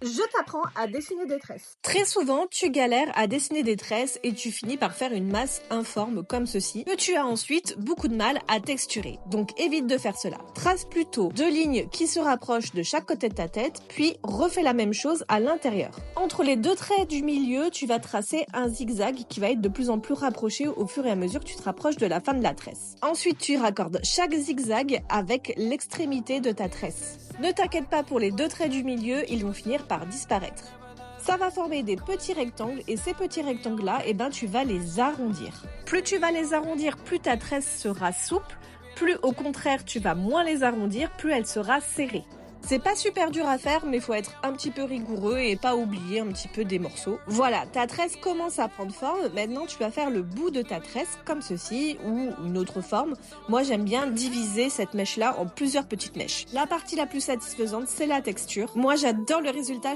Je t'apprends à dessiner des tresses. Très souvent, tu galères à dessiner des tresses et tu finis par faire une masse informe comme ceci, que tu as ensuite beaucoup de mal à texturer. Donc évite de faire cela. Trace plutôt 2 lignes qui se rapprochent de chaque côté de ta tête, puis refais la même chose à l'intérieur. Entre les 2 traits du milieu, tu vas tracer un zigzag qui va être de plus en plus rapproché au fur et à mesure que tu te rapproches de la fin de la tresse. Ensuite, tu raccordes chaque zigzag avec l'extrémité de ta tresse. Ne t'inquiète pas pour les 2 traits du milieu, ils vont finir par disparaître. Ça va former des petits rectangles et ces petits rectangles-là, tu vas les arrondir. Plus tu vas les arrondir, plus ta tresse sera souple, plus au contraire tu vas moins les arrondir, plus elle sera serrée. C'est pas super dur à faire, mais faut être un petit peu rigoureux et pas oublier un petit peu des morceaux. Voilà, ta tresse commence à prendre forme. Maintenant, tu vas faire le bout de ta tresse comme ceci ou une autre forme. Moi, j'aime bien diviser cette mèche-là en plusieurs petites mèches. La partie la plus satisfaisante, c'est la texture. Moi, j'adore le résultat.